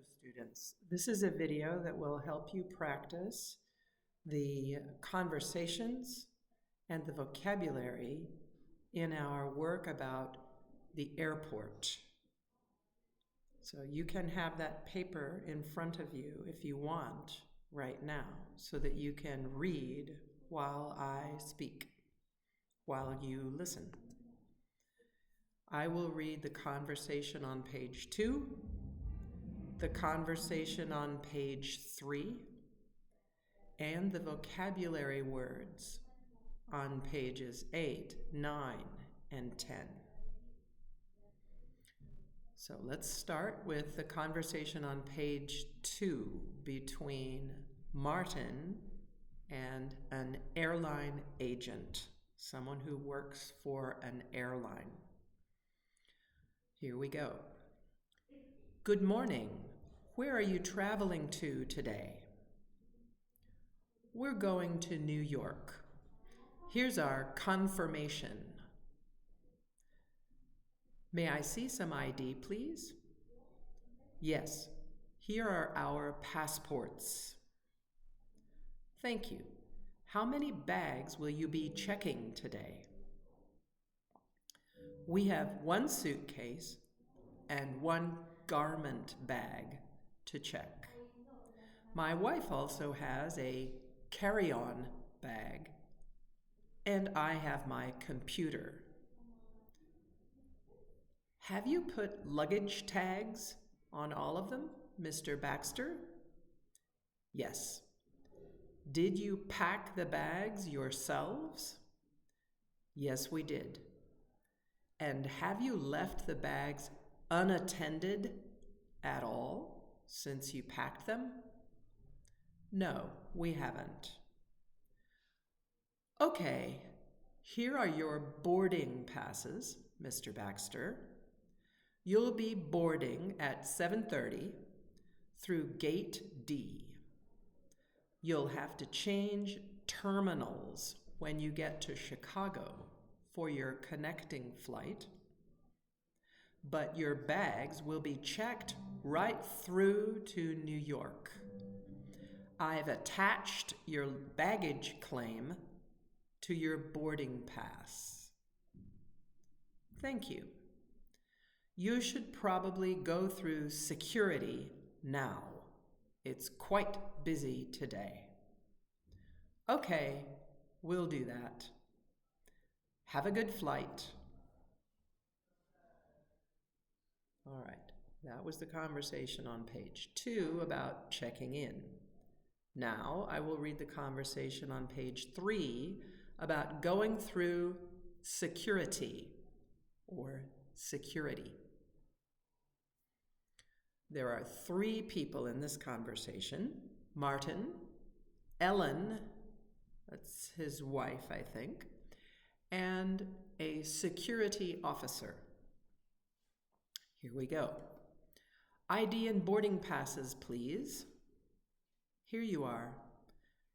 students. This is a video that will help you practice the conversations and the vocabulary in our work about the airport. So you can have that paper in front of you if you want right now so that you can read while I speak, while you listen. I will read the conversation on page 2, the conversation on page 3, and the vocabulary words on pages 8, 9, and 10. So let's start with the conversation on page 2 between Martin and an airline agent, someone who works for an airline. Here we go. Good morning. Where are you traveling to today? We're going to New York. Here's our confirmation. May I see some ID, please? Yes, here are our passports. Thank you. How many bags will you be checking today? We have one suitcase and one garment bag to check. My wife also has a carry-on bag, and I have my computer. Have you put luggage tags on all of them, Mr. Baxter? Yes. Did you pack the bags yourselves? Yes, we did. And have you left the bags unattended at all since you packed them? No, we haven't. Okay, here are your boarding passes, Mr. Baxter. You'll be boarding at 7:30 through Gate D. You'll have to change terminals when you get to Chicago for your connecting flight, but your bags will be checked right through to New York. I've attached your baggage claim to your boarding pass. Thank you. You should probably go through security now. It's quite busy today. Okay, we'll do that. Have a good flight. All right, that was the conversation on page 2 about checking in. Now I will read the conversation on page 3 about going through security or security. There are 3 people in this conversation: Martin, Ellen, that's his wife, I think, and a security officer. Here we go. ID and boarding passes, please. Here you are.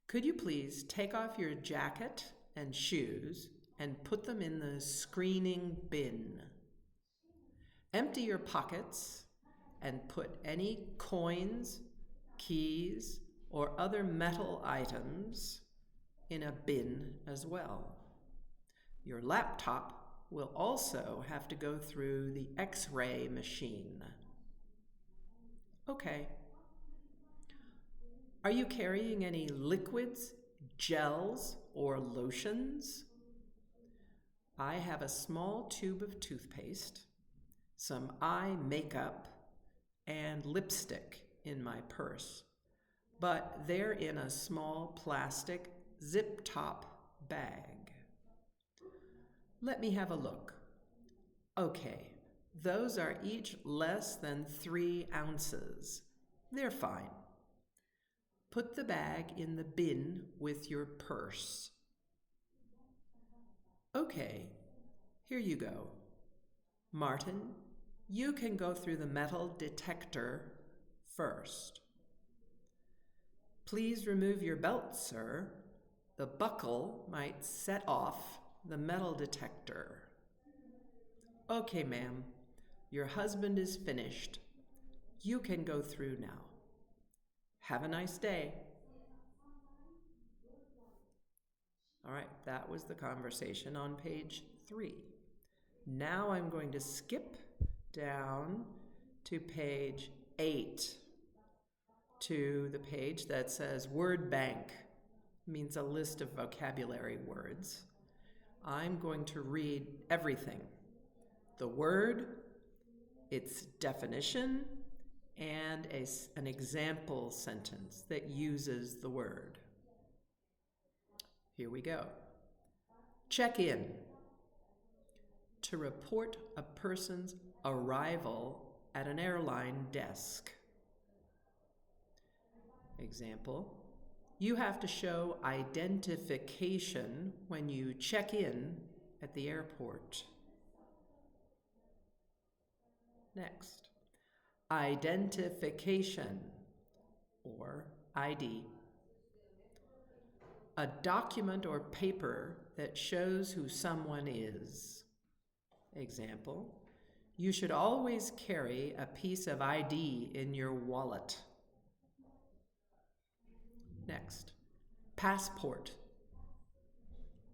Could you please take off your jacket and shoes and put them in the screening bin? Empty your pockets and put any coins, keys, or other metal items in a bin as well. Your laptop will also have to go through the X-ray machine. Okay. Are you carrying any liquids, gels, or lotions? I have a small tube of toothpaste, some eye makeup, and lipstick in my purse, but they're in a small plastic zip-top bag. Let me have a look. Okay, those are each less than 3 ounces. They're fine. Put the bag in the bin with your purse. Okay, here you go. Martin, you can go through the metal detector first. Please remove your belt, sir. The buckle might set off the metal detector. Okay, ma'am. Your husband is finished. You can go through now. Have a nice day. All right, that was the conversation on page 3. Now I'm going to skip down to page 8, to the page that says Word Bank, means a list of vocabulary words. I'm going to read everything. The word, its definition, and an example sentence that uses the word. Here we go. Check in. To report a person's arrival at an airline desk. Example, you have to show identification when you check in at the airport. Next, identification, or ID. A document or paper that shows who someone is. Example, you should always carry a piece of ID in your wallet. Next, passport.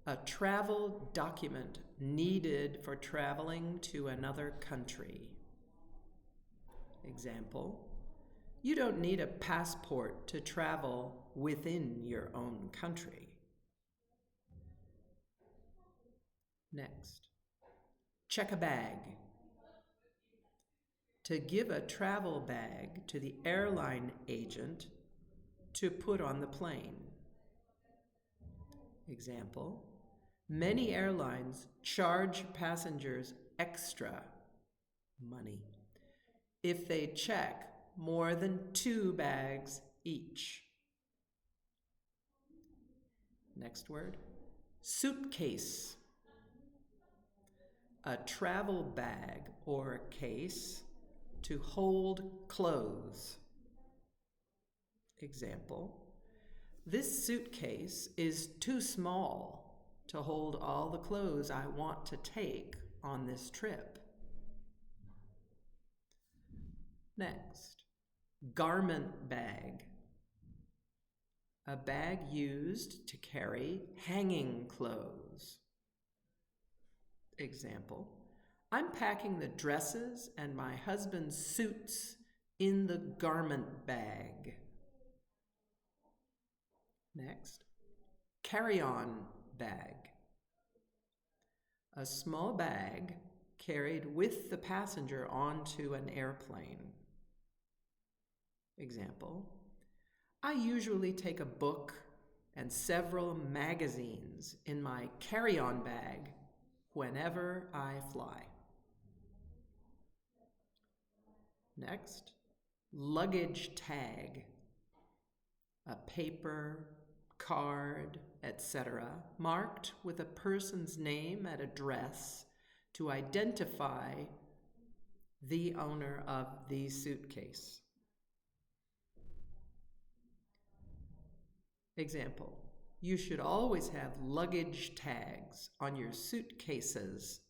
A travel document needed for traveling to another country. Example, you don't need a passport to travel within your own country. Next, check a bag. To give a travel bag to the airline agent to put on the plane. Example, many airlines charge passengers extra money if they check more than 2 bags each. Next word, suitcase. A travel bag or case to hold clothes. Example, this suitcase is too small to hold all the clothes I want to take on this trip. Next, garment bag. A bag used to carry hanging clothes. Example, I'm packing the dresses and my husband's suits in the garment bag. Next, carry-on bag. A small bag carried with the passenger onto an airplane. Example, I usually take a book and several magazines in my carry-on bag whenever I fly. Next, luggage tag. A paper, card, etc., marked with a person's name and address to identify the owner of the suitcase. Example, you should always have luggage tags on your suitcases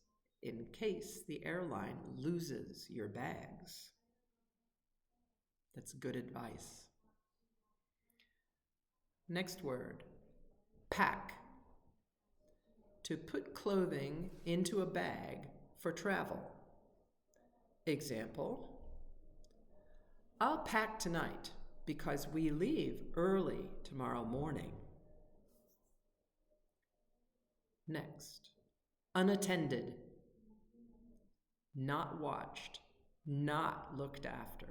in case the airline loses your bags. That's good advice. Next word, pack. To put clothing into a bag for travel. Example, I'll pack tonight because we leave early tomorrow morning. Next, unattended. Not watched, not looked after.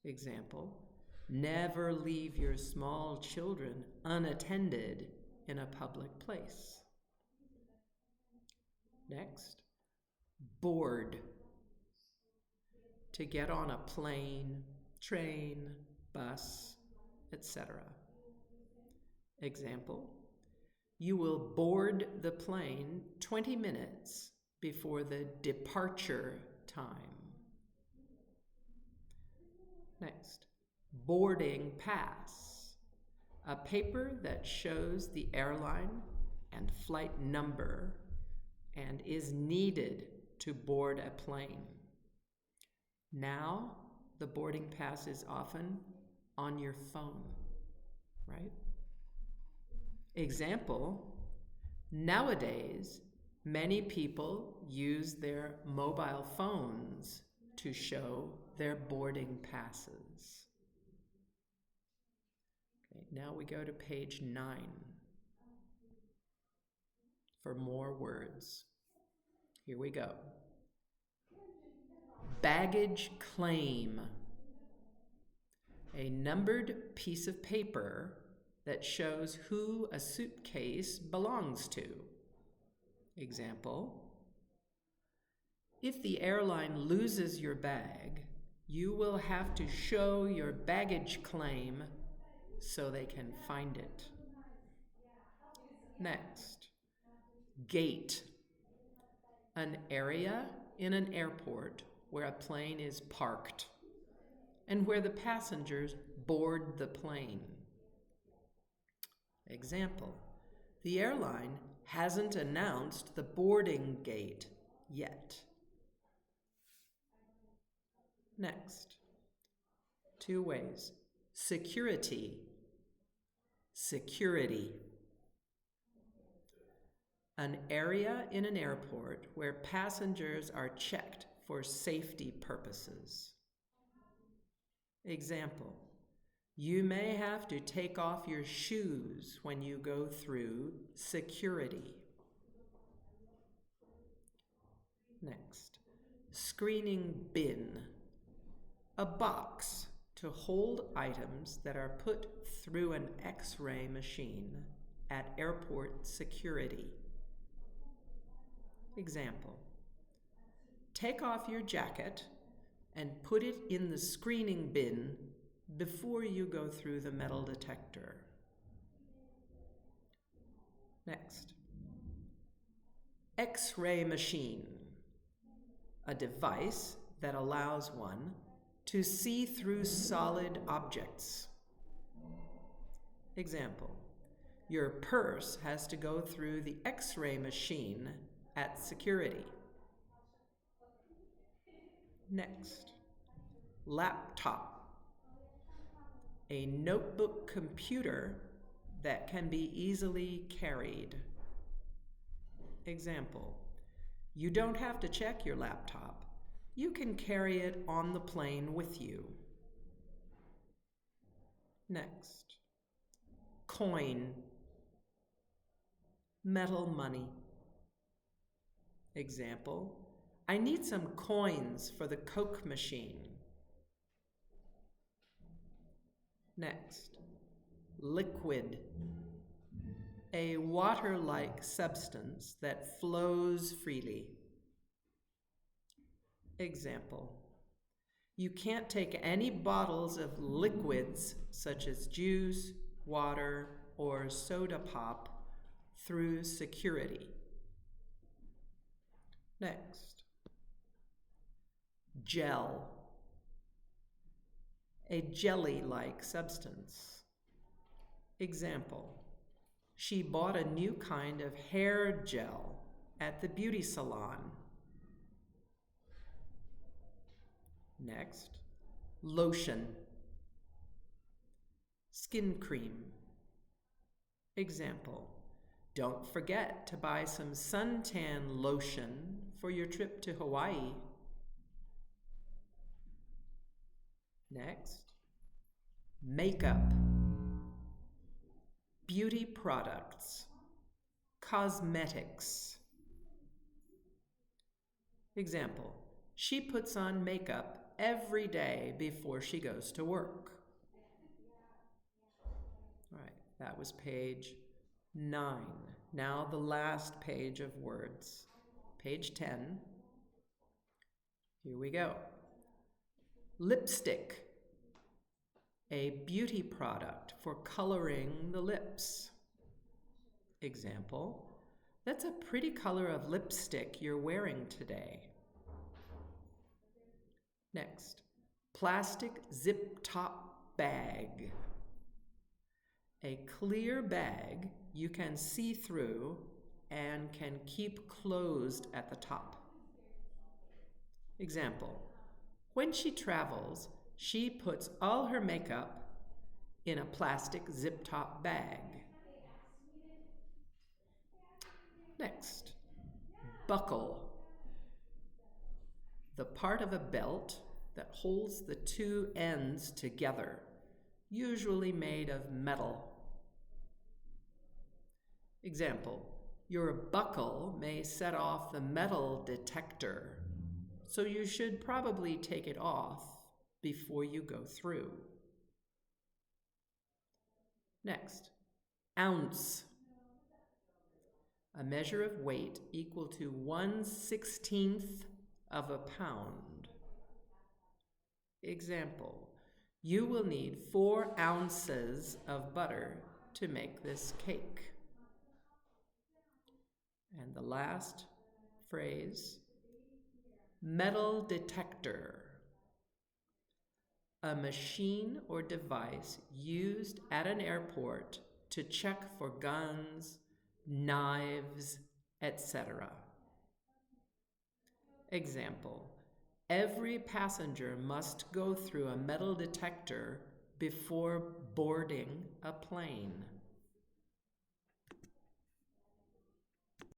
Example, never leave your small children unattended in a public place. Next, board. To get on a plane, train, bus, etc. Example, you will board the plane 20 minutes before the departure time. Next, boarding pass. A paper that shows the airline and flight number and is needed to board a plane. Now, the boarding pass is often on your phone, right? Example, nowadays, many people use their mobile phones to show their boarding passes. Okay, now we go to page 9 for more words. Here we go. Baggage claim. A numbered piece of paper that shows who a suitcase belongs to. Example, if the airline loses your bag, you will have to show your baggage claim so they can find it. Next, gate. An area in an airport where a plane is parked and where the passengers board the plane. Example, the airline hasn't announced the boarding gate yet. Next, 2 ways. Security. Security. An area in an airport where passengers are checked for safety purposes. Example, you may have to take off your shoes when you go through security. Next, screening bin. A box to hold items that are put through an X-ray machine at airport security. Example, take off your jacket and put it in the screening bin before you go through the metal detector. Next, X-ray machine, a device that allows one to see through solid objects. Example, your purse has to go through the X-ray machine at security. Next, laptop, a notebook computer that can be easily carried. Example, you don't have to check your laptop. You can carry it on the plane with you. Next, coin, metal money. Example, I need some coins for the Coke machine. Next, liquid, a water-like substance that flows freely. Example, you can't take any bottles of liquids such as juice, water, or soda pop through security. Next, gel, a jelly-like substance. Example, she bought a new kind of hair gel at the beauty salon. Next, lotion, skin cream. Example, don't forget to buy some suntan lotion for your trip to Hawaii. Next, makeup, beauty products, cosmetics. Example, she puts on makeup every day before she goes to work. All right, that was page 9. Now the last page of words, page 10. Here we go. Lipstick, a beauty product for coloring the lips. Example, that's a pretty color of lipstick you're wearing today. Next, plastic zip-top bag. A clear bag you can see through and can keep closed at the top. Example, When she travels, she puts all her makeup in a plastic zip-top bag. Next, buckle. The part of a belt that holds the two ends together, usually made of metal. Example, your buckle may set off the metal detector, so you should probably take it off before you go through. Next, ounce. A measure of weight equal to 1/16 of a pound. Example, you will need 4 ounces of butter to make this cake. And the last phrase, metal detector. A machine or device used at an airport to check for guns, knives, etc. Example, every passenger must go through a metal detector before boarding a plane.